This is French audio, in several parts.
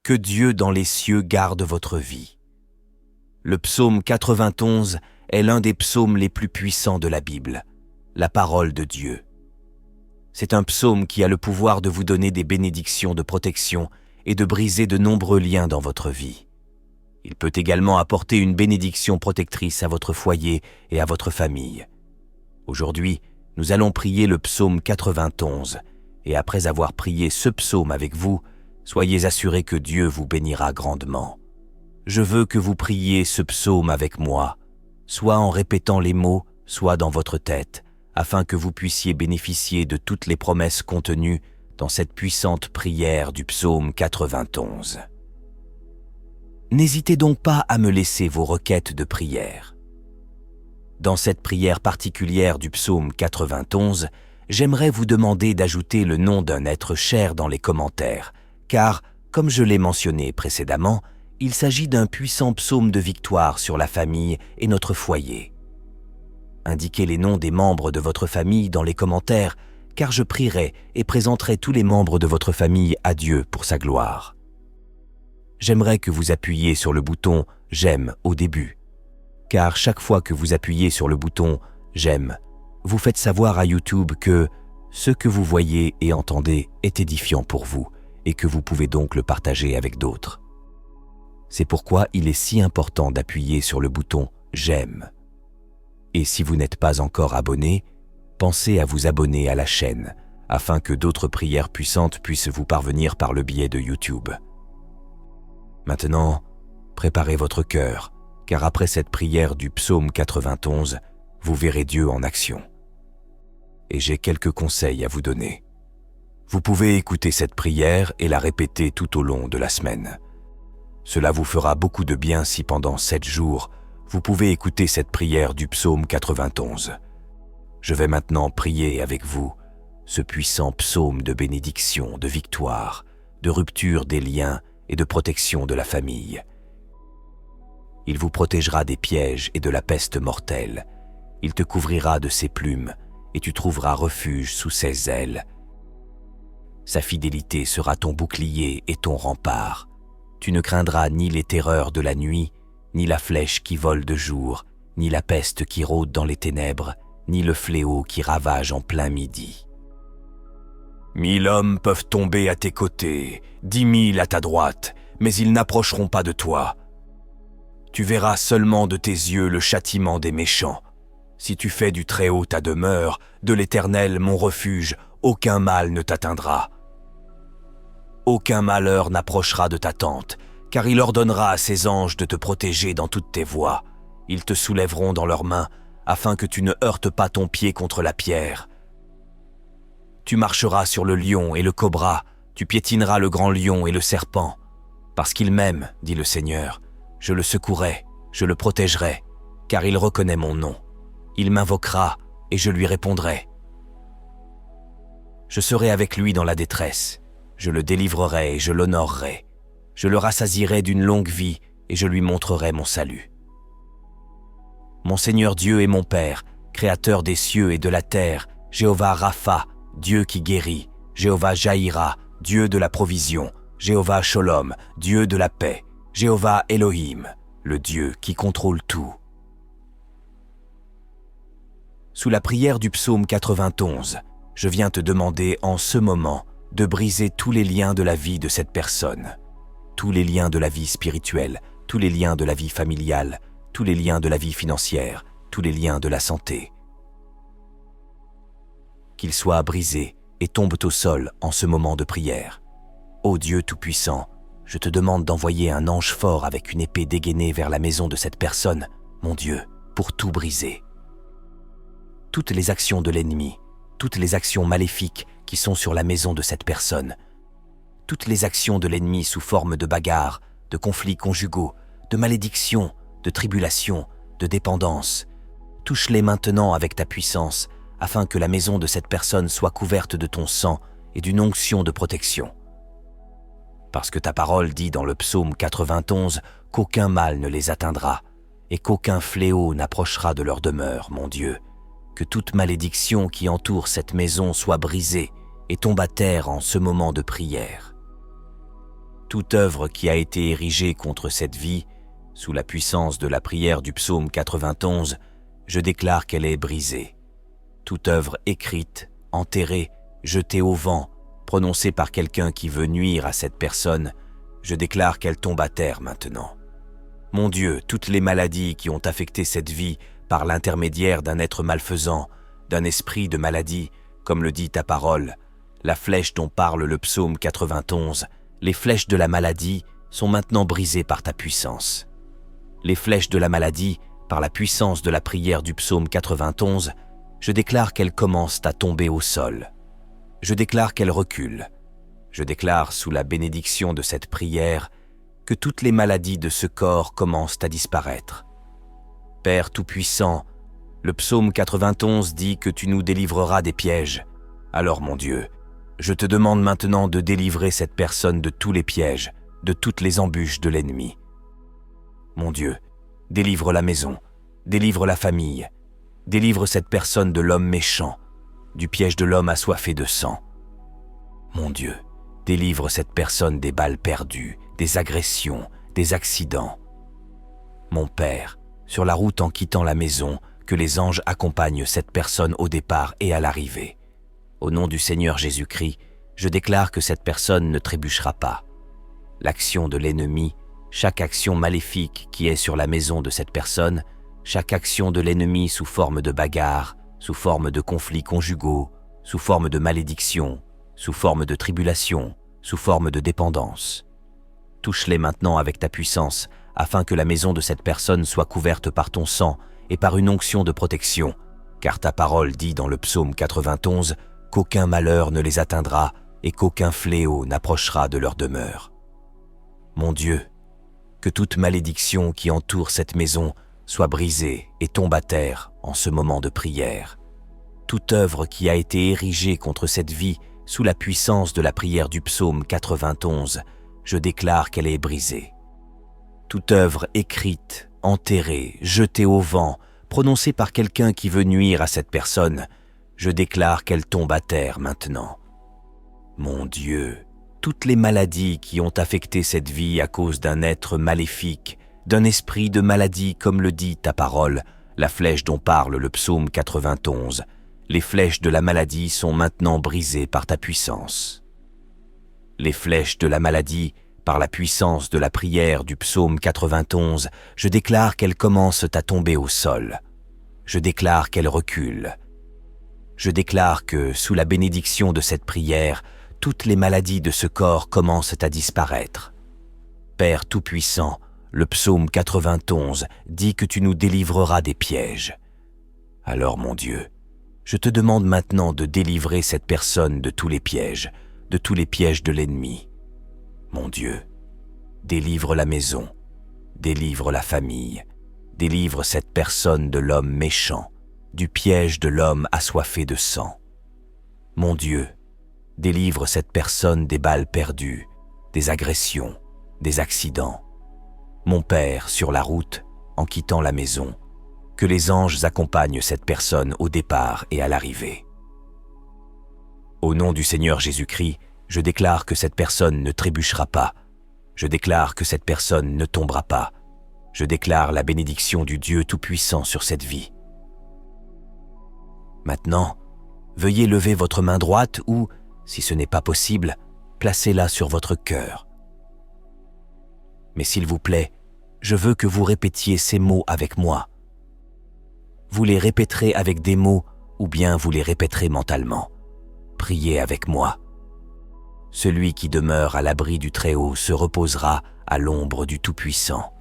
Que Dieu dans les cieux garde votre vie. Le psaume 91 est l'un des psaumes les plus puissants de la Bible, la parole de Dieu. C'est un psaume qui a le pouvoir de vous donner des bénédictions de protection et de briser de nombreux liens dans votre vie. Il peut également apporter une bénédiction protectrice à votre foyer et à votre famille. Aujourd'hui, nous allons prier le psaume 91, et après avoir prié ce psaume avec vous, soyez assurés que Dieu vous bénira grandement. Je veux que vous priez ce psaume avec moi, soit en répétant les mots, soit dans votre tête, afin que vous puissiez bénéficier de toutes les promesses contenues dans cette puissante prière du psaume 91. N'hésitez donc pas à me laisser vos requêtes de prière. Dans cette prière particulière du psaume 91, j'aimerais vous demander d'ajouter le nom d'un être cher dans les commentaires, car, comme je l'ai mentionné précédemment, il s'agit d'un puissant psaume de victoire sur la famille et notre foyer. Indiquez les noms des membres de votre famille dans les commentaires, car je prierai et présenterai tous les membres de votre famille à Dieu pour sa gloire. J'aimerais que vous appuyiez sur le bouton « J'aime » au début, car chaque fois que vous appuyez sur le bouton « J'aime », vous faites savoir à YouTube que ce que vous voyez et entendez est édifiant pour vous et que vous pouvez donc le partager avec d'autres. C'est pourquoi il est si important d'appuyer sur le bouton « J'aime ». Et si vous n'êtes pas encore abonné, pensez à vous abonner à la chaîne afin que d'autres prières puissantes puissent vous parvenir par le biais de YouTube. Maintenant, préparez votre cœur, car après cette prière du psaume 91, vous verrez Dieu en action. Et j'ai quelques conseils à vous donner. Vous pouvez écouter cette prière et la répéter tout au long de la semaine. Cela vous fera beaucoup de bien si pendant 7 jours, vous pouvez écouter cette prière du psaume 91. Je vais maintenant prier avec vous ce puissant psaume de bénédiction, de victoire, de rupture des liens et de protection de la famille. Il vous protégera des pièges et de la peste mortelle. Il te couvrira de ses plumes et tu trouveras refuge sous ses ailes. Sa fidélité sera ton bouclier et ton rempart. Tu ne craindras ni les terreurs de la nuit, ni la flèche qui vole de jour, ni la peste qui rôde dans les ténèbres, ni le fléau qui ravage en plein midi. 1000 hommes peuvent tomber à tes côtés, 10 000 à ta droite, mais ils n'approcheront pas de toi. Tu verras seulement de tes yeux le châtiment des méchants. Si tu fais du Très-Haut ta demeure, de l'Éternel mon refuge, aucun mal ne t'atteindra. Aucun malheur n'approchera de ta tente, car il ordonnera à ses anges de te protéger dans toutes tes voies. Ils te soulèveront dans leurs mains, afin que tu ne heurtes pas ton pied contre la pierre. Tu marcheras sur le lion et le cobra, tu piétineras le grand lion et le serpent. Parce qu'il m'aime, dit le Seigneur, je le secouerai, je le protégerai, car il reconnaît mon nom. Il m'invoquera et je lui répondrai. Je serai avec lui dans la détresse, je le délivrerai et je l'honorerai. Je le rassasierai d'une longue vie et je lui montrerai mon salut. Mon Seigneur Dieu est mon Père, Créateur des cieux et de la terre, Jéhovah Rapha, Dieu qui guérit, Jéhovah Jaïra, Dieu de la provision, Jéhovah Sholom, Dieu de la paix, Jéhovah Elohim, le Dieu qui contrôle tout. Sous la prière du psaume 91, je viens te demander en ce moment de briser tous les liens de la vie de cette personne, tous les liens de la vie spirituelle, tous les liens de la vie familiale, tous les liens de la vie financière, tous les liens de la santé. Qu'ils soient brisés et tombent au sol en ce moment de prière. Ô Dieu Tout-Puissant, je te demande d'envoyer un ange fort avec une épée dégainée vers la maison de cette personne, mon Dieu, pour tout briser. Toutes les actions de l'ennemi, toutes les actions maléfiques qui sont sur la maison de cette personne, toutes les actions de l'ennemi sous forme de bagarres, de conflits conjugaux, de malédictions, de tribulations, de dépendance, touche-les maintenant avec ta puissance, afin que la maison de cette personne soit couverte de ton sang et d'une onction de protection. Parce que ta parole dit dans le psaume 91 qu'aucun mal ne les atteindra et qu'aucun fléau n'approchera de leur demeure, mon Dieu. Que toute malédiction qui entoure cette maison soit brisée et tombe à terre en ce moment de prière. Toute œuvre qui a été érigée contre cette vie, sous la puissance de la prière du psaume 91, je déclare qu'elle est brisée. Toute œuvre écrite, enterrée, jetée au vent, prononcée par quelqu'un qui veut nuire à cette personne, je déclare qu'elle tombe à terre maintenant. Mon Dieu, toutes les maladies qui ont affecté cette vie par l'intermédiaire d'un être malfaisant, d'un esprit de maladie, comme le dit ta parole, la flèche dont parle le psaume 91, les flèches de la maladie sont maintenant brisées par ta puissance. Les flèches de la maladie, par la puissance de la prière du psaume 91, je déclare qu'elles commencent à tomber au sol. Je déclare qu'elles reculent. Je déclare, sous la bénédiction de cette prière, que toutes les maladies de ce corps commencent à disparaître. Père Tout-Puissant, le psaume 91 dit que tu nous délivreras des pièges. Alors, mon Dieu, je te demande maintenant de délivrer cette personne de tous les pièges, de toutes les embûches de l'ennemi. Mon Dieu, délivre la maison, délivre la famille, délivre cette personne de l'homme méchant, du piège de l'homme assoiffé de sang. Mon Dieu, délivre cette personne des balles perdues, des agressions, des accidents. Mon Père, sur la route en quittant la maison, que les anges accompagnent cette personne au départ et à l'arrivée. Au nom du Seigneur Jésus-Christ, je déclare que cette personne ne trébuchera pas. L'action de l'ennemi, chaque action maléfique qui est sur la maison de cette personne, chaque action de l'ennemi sous forme de bagarre, sous forme de conflits conjugaux, sous forme de malédiction, sous forme de tribulation, sous forme de dépendance. Touche-les maintenant avec ta puissance, afin que la maison de cette personne soit couverte par ton sang et par une onction de protection, car ta parole dit dans le psaume 91 qu'aucun malheur ne les atteindra et qu'aucun fléau n'approchera de leur demeure. Mon Dieu, que toute malédiction qui entoure cette maison soit brisée et tombe à terre en ce moment de prière. Toute œuvre qui a été érigée contre cette vie sous la puissance de la prière du psaume 91, je déclare qu'elle est brisée. Toute œuvre écrite, enterrée, jetée au vent, prononcée par quelqu'un qui veut nuire à cette personne, je déclare qu'elle tombe à terre maintenant. Mon Dieu, toutes les maladies qui ont affecté cette vie à cause d'un être maléfique, d'un esprit de maladie comme le dit ta parole, la flèche dont parle le psaume 91, les flèches de la maladie sont maintenant brisées par ta puissance. Les flèches de la maladie, par la puissance de la prière du psaume 91, je déclare qu'elles commencent à tomber au sol. Je déclare qu'elles reculent. Je déclare que, sous la bénédiction de cette prière, toutes les maladies de ce corps commencent à disparaître. Père Tout-Puissant, le psaume 91 dit que tu nous délivreras des pièges. Alors, mon Dieu, je te demande maintenant de délivrer cette personne de tous les pièges de l'ennemi. Mon Dieu, délivre la maison, délivre la famille, délivre cette personne de l'homme méchant, du piège de l'homme assoiffé de sang. Mon Dieu, délivre cette personne des balles perdues, des agressions, des accidents. Mon Père, sur la route, en quittant la maison, que les anges accompagnent cette personne au départ et à l'arrivée. Au nom du Seigneur Jésus-Christ, je déclare que cette personne ne trébuchera pas. Je déclare que cette personne ne tombera pas. Je déclare la bénédiction du Dieu Tout-Puissant sur cette vie. Maintenant, veuillez lever votre main droite ou, si ce n'est pas possible, placez-la sur votre cœur. Mais s'il vous plaît, je veux que vous répétiez ces mots avec moi. Vous les répéterez avec des mots ou bien vous les répéterez mentalement. Priez avec moi. Celui qui demeure à l'abri du Très-Haut se reposera à l'ombre du Tout-Puissant.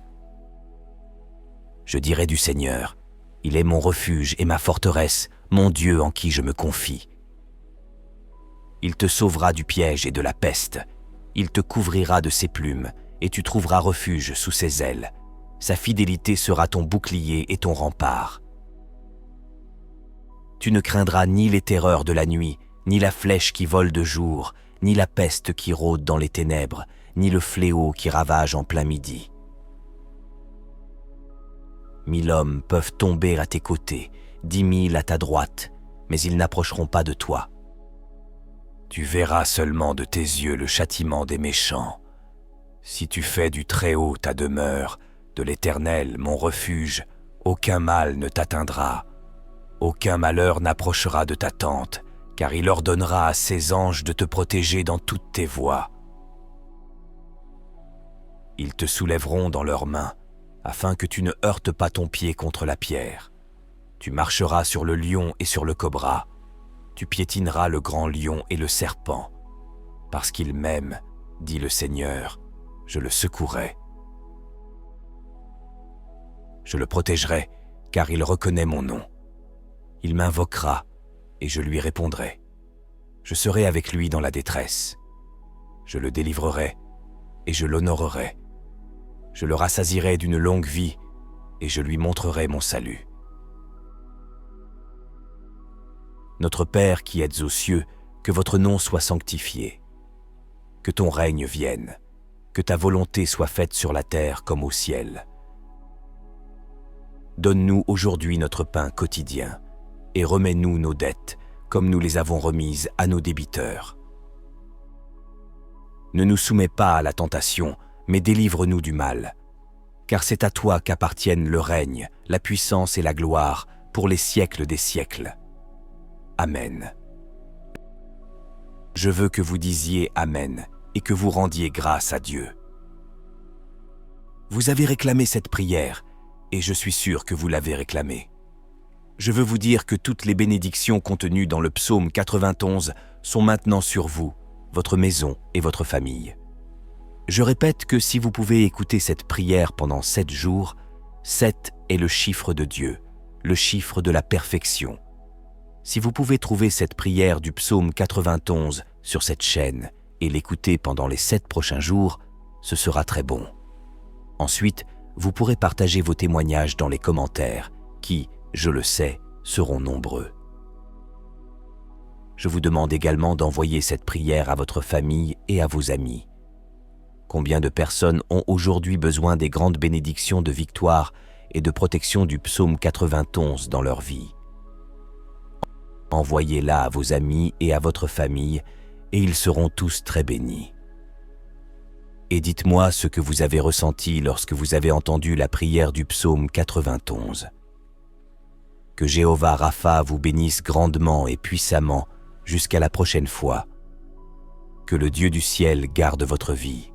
Je dirai du Seigneur, il est mon refuge et ma forteresse, mon Dieu en qui je me confie. Il te sauvera du piège et de la peste, il te couvrira de ses plumes et tu trouveras refuge sous ses ailes. Sa fidélité sera ton bouclier et ton rempart. Tu ne craindras ni les terreurs de la nuit, ni la flèche qui vole de jour, ni la peste qui rôde dans les ténèbres, ni le fléau qui ravage en plein midi. 1000 hommes peuvent tomber à tes côtés, 10 000 à ta droite, mais ils n'approcheront pas de toi. Tu verras seulement de tes yeux le châtiment des méchants. Si tu fais du Très-Haut ta demeure, de l'Éternel mon refuge, aucun mal ne t'atteindra. Aucun malheur n'approchera de ta tente, car il ordonnera à ses anges de te protéger dans toutes tes voies. Ils te soulèveront dans leurs mains, afin que tu ne heurtes pas ton pied contre la pierre. Tu marcheras sur le lion et sur le cobra. Tu piétineras le grand lion et le serpent. Parce qu'il m'aime, dit le Seigneur, je le secouerai. Je le protégerai, car il reconnaît mon nom. Il m'invoquera, et je lui répondrai. Je serai avec lui dans la détresse. Je le délivrerai, et je l'honorerai. Je le rassasierai d'une longue vie, et je lui montrerai mon salut. Notre Père qui êtes aux cieux, que votre nom soit sanctifié. Que ton règne vienne, que ta volonté soit faite sur la terre comme au ciel. Donne-nous aujourd'hui notre pain quotidien, et remets-nous nos dettes, comme nous les avons remises à nos débiteurs. Ne nous soumets pas à la tentation, mais délivre-nous du mal. Car c'est à toi qu'appartiennent le règne, la puissance et la gloire, pour les siècles des siècles. Amen. Je veux que vous disiez Amen, et que vous rendiez grâce à Dieu. Vous avez réclamé cette prière, et je suis sûr que vous l'avez réclamée. Je veux vous dire que toutes les bénédictions contenues dans le psaume 91 sont maintenant sur vous, votre maison et votre famille. Je répète que si vous pouvez écouter cette prière pendant 7 jours, 7 est le chiffre de Dieu, le chiffre de la perfection. Si vous pouvez trouver cette prière du psaume 91 sur cette chaîne et l'écouter pendant les 7 prochains jours, ce sera très bon. Ensuite, vous pourrez partager vos témoignages dans les commentaires qui, je le sais, seront nombreux. Je vous demande également d'envoyer cette prière à votre famille et à vos amis. Combien de personnes ont aujourd'hui besoin des grandes bénédictions de victoire et de protection du psaume 91 dans leur vie? Envoyez-la à vos amis et à votre famille, et ils seront tous très bénis. Et dites-moi ce que vous avez ressenti lorsque vous avez entendu la prière du psaume 91. Que Jéhovah Rapha vous bénisse grandement et puissamment jusqu'à la prochaine fois. Que le Dieu du ciel garde votre vie.